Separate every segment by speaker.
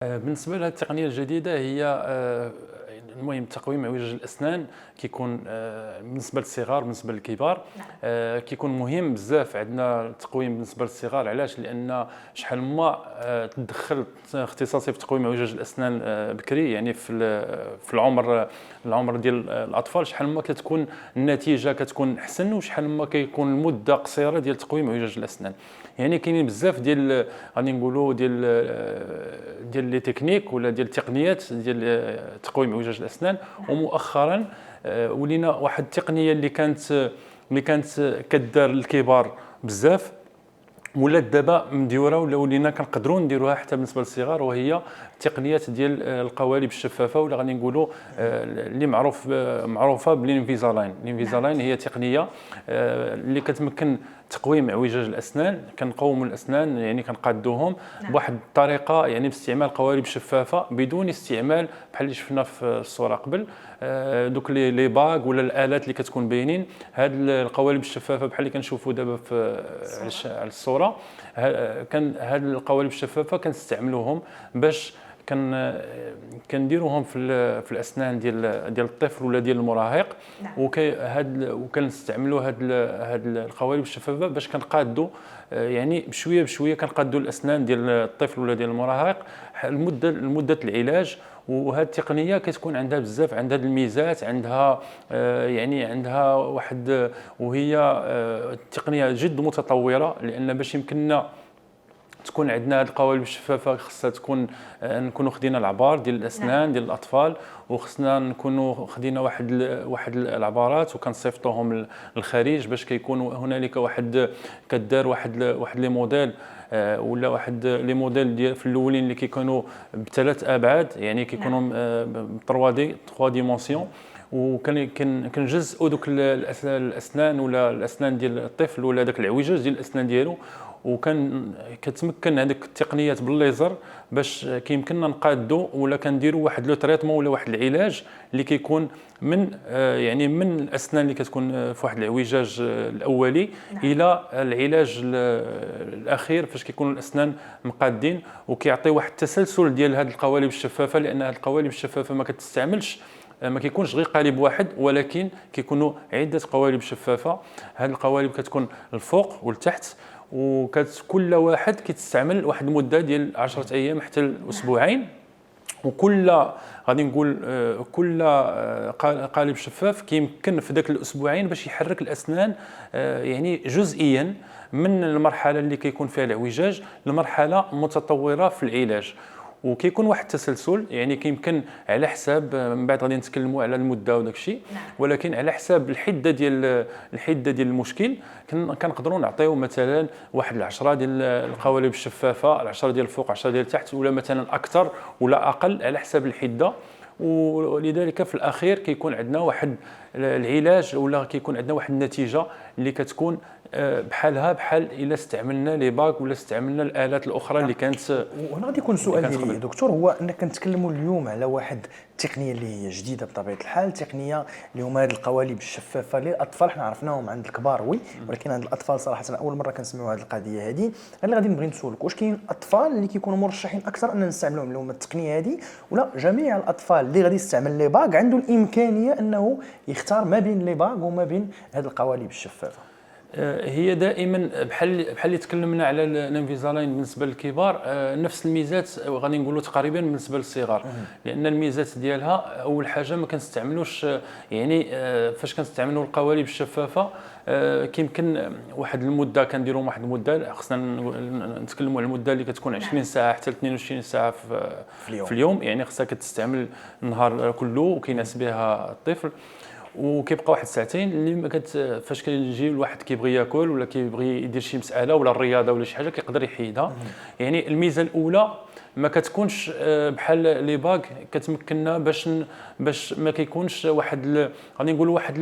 Speaker 1: بالنسبة لهذه التقنية الجديدة هي المهم تقويم اعوجاج الأسنان كيكون بالنسبة للصغار بالنسبة للكبار.
Speaker 2: نعم.
Speaker 1: كيكون مهم بزاف عندنا التقويم بالنسبة للصغار. علاش؟ لأن شحال ما تدخل اختصاصي في تقويم اعوجاج الأسنان بكري، يعني في العمر ديال الأطفال، شحال ما كتكون النتيجة كتكون أحسن، وشحال ما كيكون المدة قصيرة ديال تقويم اعوجاج الأسنان. يعني كاينين بزاف ديال غادي نقولوا ديال لي تكنيك ولا ديال التقنيات ديال تقويم اعوجاج الاسنان. ومؤخرا ولينا واحد التقنيه اللي كانت كدار الكبار بزاف، ولات دابا مديوره ولا ولينا كنقدروا نديروها حتى بالنسبه للصغار، وهي التقنيات ديال القوالب الشفافه، ولا غادي نقولوا اللي معروفه بالانفيزالاين. الانفيزالاين هي تقنيه اللي كتمكن تقويم اعوجاج الاسنان. كنقوموا الاسنان، يعني كنقادوهم بواحد الطريقه، يعني باستعمال قوالب شفافه بدون استعمال بحال اللي شفنا في الصوره قبل دوك لي باغ ولا الالات اللي كتكون باينين. هاد القوالب الشفافه بحال اللي كنشوفوا دابا على الصوره، كان هاد القوالب الشفافه كنستعملوهم باش كنديروهم في الاسنان ديال الطفل ولا ديال المراهق. وكنستعملوا هاد القوالب الشفافه باش كنقادوا، يعني بشويه بشويه كنقادوا الاسنان ديال الطفل ولا ديال المراهق لمده العلاج. وهذه التقنيه كتكون عندها بزاف، عندها الميزات، عندها يعني عندها واحد، وهي تقنيه جد متطوره. لان باش يمكننا تكون عندنا هذه القوالب الشفافه خصها تكون نكونوا خدينا العبار ديال الاسنان ديال الاطفال، وخصنا نكونوا خدينا واحد العبارات وكنصيفطوهم للخارج باش كيكون هنالك واحد كدار واحد لي موديل ولا واحد لي موديل ديال في الاولين اللي كيكونوا بثلاث ابعاد، يعني كيكونوا 3 ديمونسيون. وكنجزئوا دوك الاسنان ولا الاسنان ديال الطفل ولا داك العوجاج ديال الاسنان ديالو. كتمكن هذيك التقنيات بالليزر باش كيمكننا نقادوا ولا كنديروا واحد لو تريتمون ولا واحد العلاج اللي كيكون يعني من الاسنان اللي كتكون في واحد العوجاج الاولي الى العلاج الاخير فاش كيكونوا الاسنان مقادين. وكيعطي واحد التسلسل ديال هذه القوالب الشفافه، لان هذه القوالب الشفافه ما كيكونش غير قالب واحد، ولكن كيكونوا عده قوالب شفافه. هذه القوالب كتكون الفوق والتحت، وكل واحد كيتستعمل واحد المده ديال 10 ايام حتى الاسبوعين. وكل غادي نقول كل قالب شفاف كيمكن في ذاك الاسبوعين باش يحرك الاسنان يعني جزئيا من المرحله اللي كيكون فيها الاعوجاج لمرحله متطوره في العلاج. وكيكون واحد التسلسل، يعني كيمكن على حساب من بعد غادي نتكلموا على المده وداك الشيء، ولكن على حساب الحده ديال المشكل كنقدروا نعطيو مثلا واحد 10 ديال القوالب الشفافه، 10 ديال الفوق 10 ديال التحت، ولا مثلا اكثر ولا اقل على حساب الحده. ولذلك في الاخير كيكون عندنا واحد العلاج ولا كيكون عندنا واحد النتيجه اللي كتكون بحال الا استعملنا لي باك ولا استعملنا الالات الاخرى اللي كانت.
Speaker 2: وهنا غادي يكون سؤال ديالي دكتور، هو ان كنتكلموا اليوم على واحد التقنيه اللي هي جديده بطبيعه الحال، تقنيه اللي هما هذه القوالب الشفافه للاطفال. حنا عرفناهم عند الكبار وي، ولكن عند الاطفال صراحه اول مره كنسمعوا هذه القضيه هذه. اللي غادي نبغي نسولك، واش كاين اطفال اللي كيكونوا مرشحين اكثر ان نستعملوهم اللي هما التقنيه هذه، ولا جميع الاطفال اللي غادي يستعمل لي باك عنده الامكانيه انه يختار ما بين لي باك وما بين هذه القوالب الشفافه؟
Speaker 1: هي دائما بحال اللي تكلمنا على الانفيزالاين بالنسبه للكبار، نفس الميزات غادي نقولوا تقريبا بالنسبه للصغار. لان الميزات ديالها اول حاجه ما كنستعملوش، يعني فاش كنستعملوا القوالب الشفافه كيمكن واحد المده كنديروا واحد المده، خصنا نتكلموا على المده اللي كتكون 20 ساعه حتى 22 ساعه في اليوم. يعني خصها كتستعمل النهار كله وكيناسب بها الطفل. وكيبقى واحد ساعتين اللي ما فاش كيجي الواحد كيبغي ياكل ولا كيبغي يدير شي مساله ولا الرياضه ولا شي حاجه كيقدر يحيدها. يعني الميزه الاولى ما كتكونش بحال لي باك كتمكننا باش ما كيكونش واحد غادي نقول واحد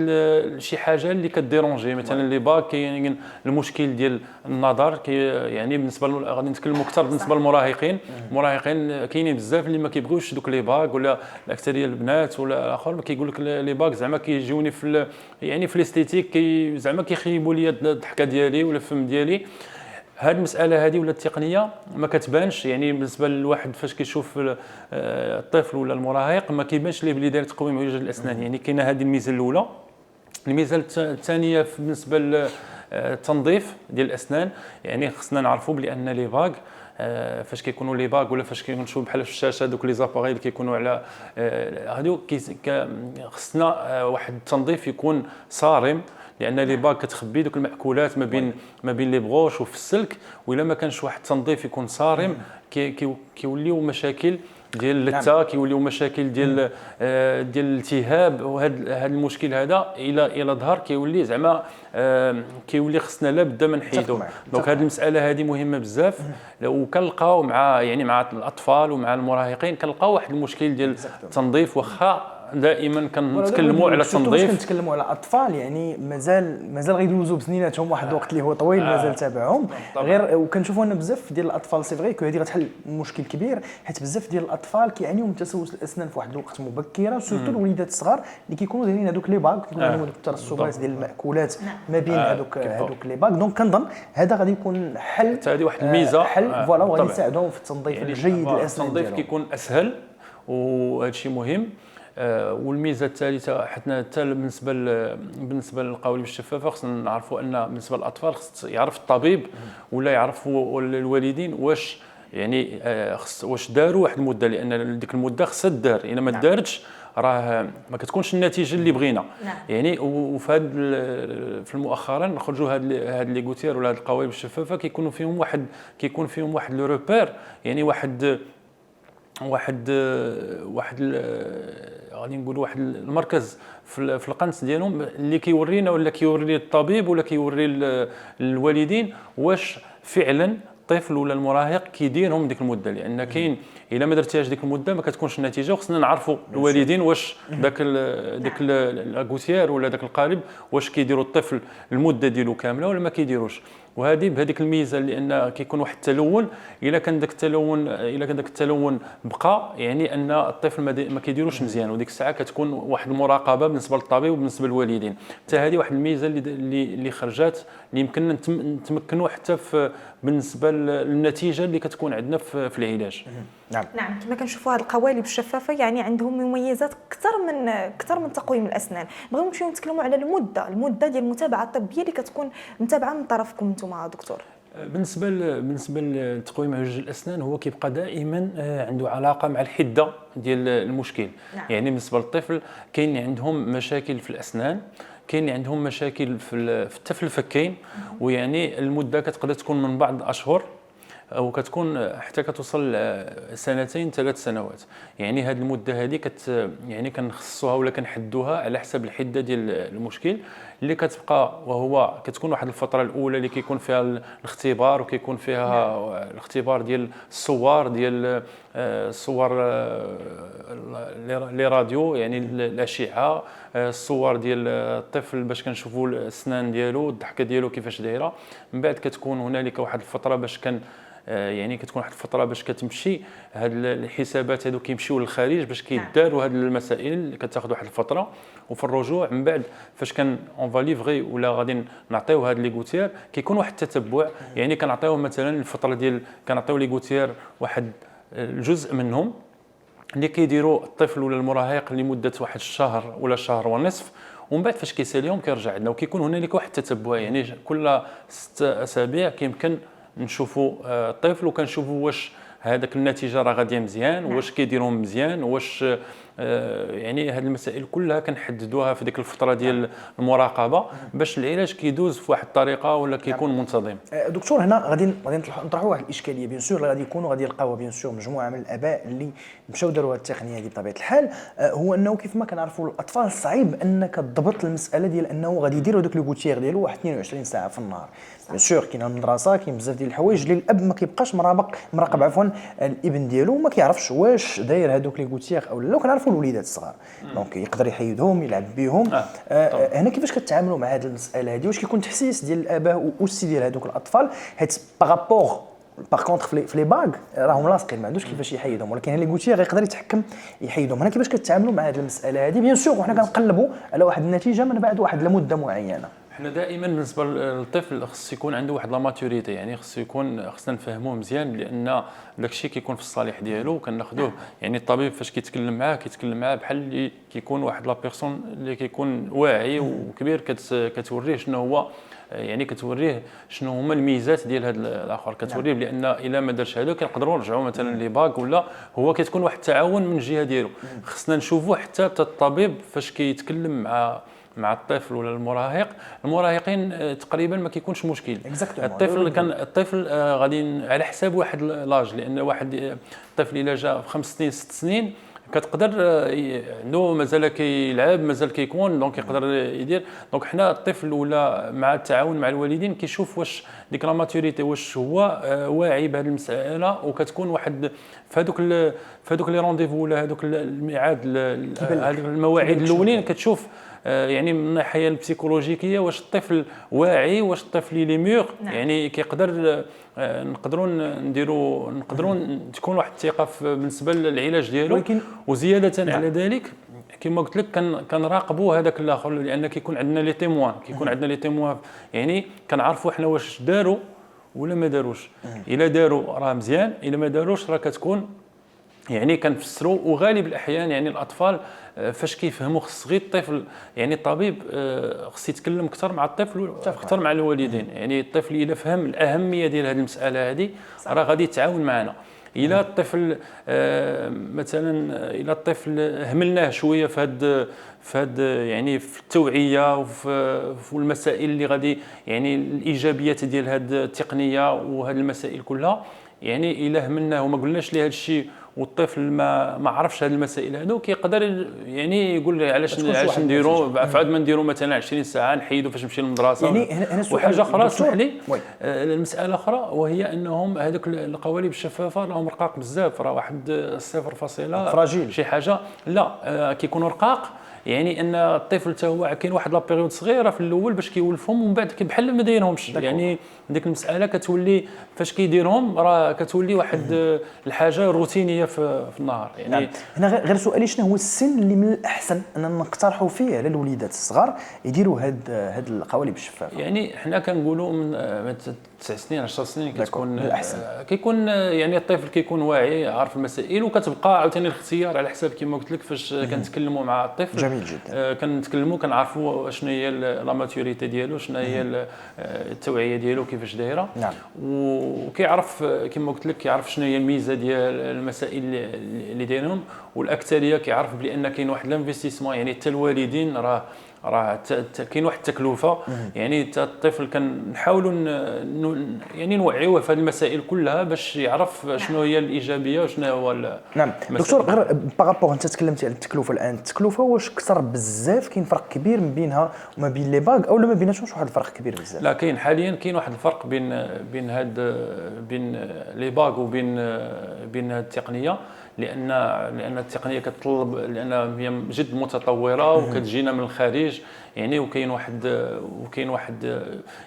Speaker 1: شي حاجه اللي كديرونجي. مثلا لي باك كاين المشكل ديال النظر يعني بالنسبه غادي نتكلموا اكثر بالنسبه للمراهقين. المراهقين كاينين بزاف اللي ما كيبغيوش دوك لي باك، ولا الاكثريه البنات ولا الاخر كيقول لك لي باك زعما كيجيوني يعني في الاستيتيك زعما كيخيبوا لي الضحكه ديالي ولا الفم ديالي. هذه المساله هذه ولا التقنيه ما كتبانش، يعني بالنسبه للواحد فاش كيشوف الطفل ولا المراهق ما كيبانش ليه بلي داير تقويم عوجاج الاسنان. يعني كاينه هذه الميزه الاولى. الميزه الثانيه بالنسبه للتنظيف ديال الاسنان، يعني خصنا نعرفوا بان لي باغ فاش كيكونوا لي باغ ولا فاش كنشوفوا بحال في الشاشه دوك لي زاباري اللي كيكونوا على هادو خصنا واحد التنظيف يكون صارم، لان لي باغ كتخبي دوك المأكولات ما بين لي بغوش وفي السلك، والا ما كانش واحد التنظيف يكون صارم كيوليو مشاكل ديال اللثه، كيوليو مشاكل ديال الالتهاب. وهذا المشكل هذا الى ظهر كيولي زعما كيولي خصنا لابد ما نحيدوه. دونك هذه المساله هذه مهمه بزاف. وكنلقاو مع الاطفال ومع المراهقين كنلقاو واحد المشكل ديال التنظيف، واخا دائما كنتكلموا على التنظيف،
Speaker 2: كنتكلموا على اطفال يعني مازال غيدوزوا بسنيناتهم واحد الوقت اللي هو طويل مازال تابعهم غير. وكنشوفوا ان بزاف ديال الاطفال سي فغي هذه غتحل مشكل كبير، حيت بزاف ديال الاطفال كيعانيوا من تسوس الاسنان في واحد الوقت مبكره، سورتو الوليدات الصغار اللي كيكونوا دايرين هذوك لي باغ، كيكونوا عندهم هذوك الترسبات ديال المأكولات ما بين هذوك لي باغ. دونك كنظن هذا غادي يكون حل،
Speaker 1: هذه واحد الميزه
Speaker 2: حل فوالا، وغادي يساعدهم في التنظيف الجيد للاسنان.
Speaker 1: التنظيف كيكون اسهل وهذا الشيء مهم. والميزه الثالثه حتى بالنسبه للقوالب الشفافه خصنا نعرفوا ان بالنسبه للاطفال خص يعرف الطبيب ولا يعرفوا الوالدين واش يعني واش داروا واحد المده، لان ديك المده خصها تدار. الا ما دارتش راه ما كتكونش النتيجه اللي بغينا. يعني وفي هذا في المؤخرا نخرجوا هاد لي غوتير ولا هاد القوالب الشفافه كيكون فيهم واحد لو روبير، يعني واحد غادي نقولوا واحد المركز في القنص ديالهم اللي كيورينا ولا كيوري الطبيب ولا كيوري الوالدين واش فعلا الطفل ولا المراهق كيديرهم ديك المده. لان كاين الا ما درتيهاش ديك المده ما كتكونش النتيجه، وخصنا داكو الوالدين واش داك لاكوتيير ولا داك القالب واش كيديروا الطفل المده ديالو كامله ولا ما كيديروش. وهذه بهذيك الميزه لان كيكون واحد التلون، الا كان داك التلون بقى يعني ان الطفل ما كيديروش مزيان، وديك الساعه كتكون واحد المراقبه بالنسبه للطبيب وبالنسبه للوالدين. حتى هذه واحد الميزه اللي خرجات اللي يمكننا نتمكنوا حتى بالنسبه للنتيجه اللي كتكون عندنا في العلاج.
Speaker 3: نعم كما كنشوفوا هذه القوالب الشفافه يعني عندهم مميزات اكثر من تقويم الاسنان. بغيو نمشيو نتكلموا على المده ديال المتابعه الطبيه اللي كتكون متابعه من طرفكم انتم دكتور.
Speaker 1: بالنسبه لتقويم عوجاج الاسنان هو كيبقى دائما عنده علاقه مع الحده ديال المشكل. يعني بالنسبه للطفل كاين اللي عندهم مشاكل في الاسنان، كاين اللي عندهم مشاكل حتى في الفكين، ويعني المده كتقدر تكون من بعض الاشهر وكتكون حتى كتوصل 2 3 سنوات. يعني هذه المده هذه يعني كنخصوها ولا كنحدوها على حسب الحده ديال المشكل اللي كتبقى، وهو كتكون واحد الفتره الاولى اللي كيكون فيها الاختبار وكيكون فيها الاختبار ديال الصور لي راديو، يعني الاشعه، الصور ديال الطفل باش كنشوفوا الاسنان ديالو الضحكه ديالو كيفاش دايره. من بعد كتكون هنالك واحد الفتره باش يعني كتكون واحد الفتره باش كتمشي هاد الحسابات هادو كيمشيو للخارج باش كيداروا هاد المسائل اللي كتاخذ واحد الفتره. وفي الرجوع من بعد فاش اون فاليفغي ولا غادي نعطيو هاد لي غوتير كيكون واحد التتبع. يعني كنعطيوه مثلا الفتره ديال كنعطيو لي غوتير واحد الجزء منهم اللي كيديروا الطفل ولا المراهق لمده واحد الشهر ولا شهر ونصف، ومن بعد فاش كيساليهم كيرجع عندنا وكيكون هنالك واحد التتبع. يعني كل 6 أسابيع كيمكن نشوفوا الطفل وكنشوفوا واش هذاك النتيجه راه غاديه مزيان، واش كيديرهم مزيان، واش يعني هذه المسائل كلها كنحددوها في ديك الفتره ديال المراقبه باش العلاج كيدوز في واحد الطريقه ولا كيكون منتظم.
Speaker 2: دكتور هنا غادي نطرحوا واحد الاشكاليه بيان سور غادي يلقاوها بيان سور مجموعه من الاباء اللي مشاو داروا هذه التقنيه هذه بطبيعه الحال. هو انه كيف ما كنعرفوا الاطفال صعيب انك تضبط المساله ديال انه غادي يديروا داك لو غوتيير ديالو واحد 22 ساعه في النهار. بيان سور كاين المدرسه كاين بزاف ديال الحوايج اللي الاب ما كيبقاش مراقب عفوا الابن ديالو وما كيعرفش واش داير هذوك لي غوتيير او لا. وكنعرفوا الوليدات الصغار دونك يقدر يحيدهم يلعب بهم. هنا كيفاش كتعاملوا مع هذه المساله هذه؟ واش كيكون تحسيس ديال الاباء والسي ديال هذوك الاطفال؟ حيت باغابور كونطخ في لي باغ راهم لاصقين ما عندوش كيفاش يحيدهم، ولكن اللي قلتي غيقدر يتحكم يحيدهم. هنا كيفاش كتعاملوا مع هذه المساله هذه؟ بيان سور وحنا كنقلبوا على واحد النتيجه من بعد واحد المده معينه.
Speaker 1: حنا دائما بالنسبه للطفل خص يكون عنده واحد لا ماتوريتي، يعني خصنا نفهموه مزيان، لان داكشي كيكون في الصالح ديالو كناخذوه. يعني الطبيب فاش كيتكلم معاه بحال اللي كيكون واحد لا بيرسون اللي كيكون واعي وكبير، كتوريه شنو هو، يعني كتوريه شنو هما الميزات ديال هذا الاخر، كتوريه بان الا ما دارش هذا كنقدروا نرجعوا مثلا لي باك، ولا هو كتكون واحد التعاون من الجهه ديالو. خصنا نشوفوا حتى الطبيب فاش كيتكلم مع الطفل ولا المراهقين تقريبا ما كيكونش مشكل. الطفل غادي على حساب واحد لاج، لان واحد الطفل الا جا في 5 سنين 6 سنين كتقدر عنده مازال كيلعب، مازال كيكون، دونك يقدر يدير. دونك حنا الطفل ولا مع التعاون مع الوالدين كيشوف واش ديك لا ماتوريتي، واش هو واعي بهذه المساله، وكتكون واحد في هذوك لي رونديفو ولا هذوك الميعاد، هذوك المواعيد الاولين كتشوف يعني من الناحيه البسيكولوجيكيه واش الطفل واعي، واش الطفل لي ميور. يعني كيقدر نقدروا تكون واحد الثقه بالنسبه للعلاج ديالو. وزياده على ذلك كما قلت لك كنراقبوا هذاك الاخر، لان كيكون عندنا لي تيموان، يعني كنعرفوا حنا واش داروا ولا ما داروش. الا داروا راه مزيان، الا ما داروش راه كتكون يعني كنفسروا. وغالب الاحيان يعني الاطفال فاش كيفهموا خص غير الطفل، يعني الطبيب خص يتكلم اكثر مع الطفل اكثر مع الوالدين. يعني الطفل اذا فهم الاهميه ديال هذه المساله هذه راه غادي يتعاون معنا. الى الطفل مثلا الى الطفل هملناه شويه في هاد يعني في التوعيه وفي المسائل اللي غادي، يعني الايجابيات ديال هاد التقنيه وهاد المسائل كلها، يعني الى هملناه وما قلناش ليه هذا الشيء والطفل ما عرفش هذه المسائل هذو، كيقدر يعني يقول لي علاش نديروا بعد ما نديروا مثلا 20 ساعه نحيدوا فاش نمشي للمدرسه.
Speaker 2: يعني
Speaker 1: وحاجه اخرى اسمح لي، المساله اخرى وهي انهم هذوك القوالب الشفافه راهم رقاق بزاف، راه واحد 0
Speaker 2: فراجيل
Speaker 1: شي حاجه، لا كيكونوا رقاق. يعني ان الطفل حتى هو كاين واحد لا بيريود صغيره في الاول باش كيولفهم، ومن بعد بحال ما دايرهمش. يعني ديك المساله كتولي فاش كيديرهم راه كتولي واحد الحاجه روتينيه في النهار. يعني
Speaker 2: هنا غير سؤالي، شنو هو السن اللي من الاحسن اننا نقترحوا فيه على الوليدات الصغار يديروا هاد القوالب الشفافه؟
Speaker 1: يعني حنا كنقولوا من 9 سنين 10 سنين كيكون يعني الطفل كيكون واعي عارف المسائل، وكتبقى عاوتاني الاختيار على حساب كما قلت لك فاش كنتكلموا مع الطفل.
Speaker 2: جميل جدا.
Speaker 1: كنتكلموا كنعرفوا شنو هي لا ماتوريتي ديالو، شنو هي التوعيه ديالو كيفاش دايره.
Speaker 2: نعم.
Speaker 1: وكيعرف كما قلت لك كيعرف شنو هي الميزه ديال المسائل اللي دايرهم. والاكثريه كيعرف بان كاين واحد الانفستيسمون، يعني حتى الوالدين راه كاين واحد التكلفه. يعني حتى الطفل كنحاولوا يعني نوعيوه في هذه المسائل كلها باش يعرف شنو هي الايجابيه وشنو هو.
Speaker 2: نعم دكتور، غير بارابور انت تكلمتي على التكلفه الان، التكلفه واش كثر بزاف؟ كاين فرق كبير ما بينها وما بين لي باغ، او ما بيناتهمش واحد الفرق كبير بزاف؟
Speaker 1: لا كاين حاليا واحد الفرق بين لي باغ وبين هذه التقنيه، لان التقنيه كتطلب، لان هي جد متطوره وكتجينا من الخارج. يعني وكاين واحد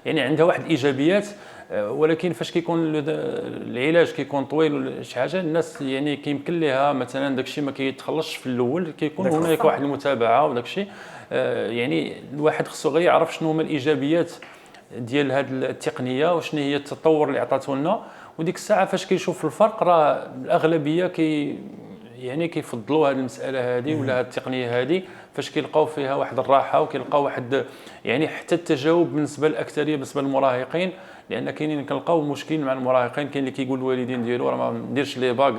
Speaker 1: يعني عندها واحد الايجابيات، ولكن فاش كيكون العلاج كيكون طويل ولا شي حاجه، الناس يعني كيمكن لها مثلا داكشي ما كيتخلصش في الاول، كيكون هناك واحد المتابعه وداكشي. يعني الواحد خصو غير يعرف شنو هما الايجابيات ديال هذه التقنيه وشنو هي التطور اللي عطاتو لنا. وديك الساعه فاش كيشوف الفرق راه الاغلبيه يعني كيفضلوا هذه المساله هذه ولا هذه التقنيه هذه، فاش كيلقاو فيها واحد الراحه وكيلقاو واحد يعني حتى التجاوب بالنسبه للاكثريه بالنسبه للمراهقين. لان كاينين كنلقاو مشكل مع المراهقين، كاين اللي كيقول الوالدين ديالو راه ما نديرش لي باغ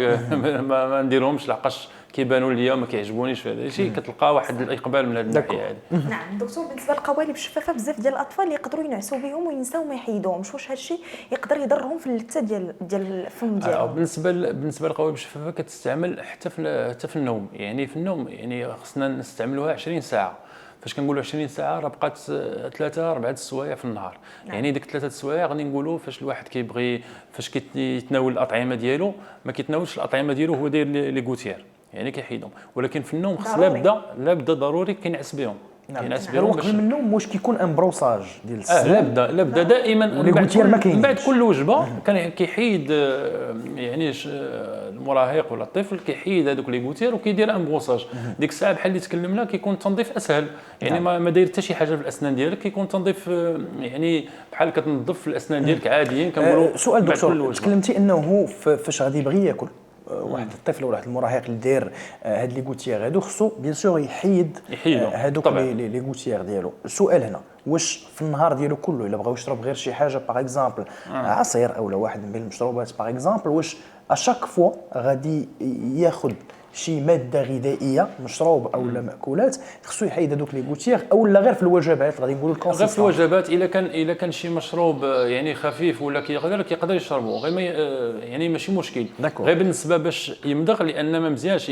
Speaker 1: ما نديرهمش لحقاش كيبانوا ليا ما كيعجبونيش في هذا الشيء. كتلقى واحد الاقبال من هذه الناحيه هذه.
Speaker 3: نعم دكتور، بالنسبه للقوالب الشفافه بزاف ديال الاطفال يقدروا ينعسوا بهم وينساو ما يحيدوهمش، واش هذا الشيء يقدر يضرهم في اللثه ديال الفم ديالهم؟
Speaker 1: بالنسبه للقوالب الشفافه كتستعمل حتى في النوم. يعني في النوم يعني خصنا نستعملوها 20 ساعه. فاش كنقولوا 20 ساعه راه بقات 3 4 السوايع في النهار. نعم. يعني ديك 3 السوايع غادي نقولوا فاش الواحد كيبغي فاش كيتناول الاطعمه ديالو ما كيتناولش الاطعمه ديالو، هو داير لي غوتيير يعني كيحيدهم. ولكن في النوم خص لا بدا ضروري كينعس بهم. كاين ناس
Speaker 2: غير
Speaker 1: ديالهم
Speaker 2: قبل منه واش كيكون ان بروساج ديال السنان
Speaker 1: لا بدا دائما
Speaker 2: ولي غوتير ما كاينينش.
Speaker 1: من بعد كل وجبه كان كيحيد يعني المراهق ولا الطفل كيحيد هذوك لي غوتير وكيدير ان بروساج. ديك الساعه بحال اللي تكلمنا كيكون التنظيف اسهل، يعني ما داير حتى شي حاجه في الاسنان ديالك، كيكون تنظيف يعني بحال كتنظف الاسنان ديالك عاديين كنقولوا.
Speaker 2: سؤال دكتور، تكلمتي انه فاش غادي يبغي ياكل واحد الطفل ولا واحد المراهق اللي داير هاد لي غوتيير هادو خصو بيان سور يحيد هادوك لي غوتيير ديالو. السؤال هنا واش في النهار ديالو كله الا بغى يشرب غير شي حاجه باغ اكزامبل عصير او واحد من المشروبات باغ اكزامبل، واش اشاك فوا غادي ياخذ شي ماده غذائيه مشروب او ماكولات خصو يحيد هذوك لي غوتيير، او لا غير في الوجبات غادي نقولوا
Speaker 1: غير في الوجبات الا كان شي مشروب يعني خفيف ولا كيقدر يشربه غير يعني ماشي مشكل. غير بالنسبه باش يمضغ، لان ما مزيانش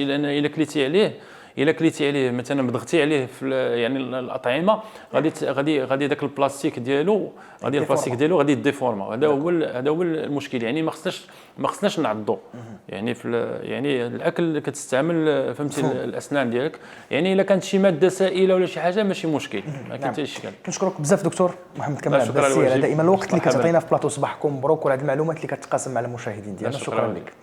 Speaker 1: الا كليتي عليه مثلا مضغتي عليه في يعني الاطعمه غادي داك البلاستيك ديالو غادي يديفورما. هذا هو المشكل. يعني ما خصناش نعضوا يعني يعني الاكل اللي كتستعمل فهمتي الاسنان ديالك، يعني الا كانت شي ماده سائله ولا شي حاجه ماشي مشكل، ما كاين حتى اشكال.
Speaker 2: كنشكرك بزاف دكتور محمد كمال عباسي على دائما الوقت اللي كتعطينا في بلاطو صباحكم مبروك وعلى هذه المعلومات اللي كتقاسم مع المشاهدين ديالنا. شكرا لك.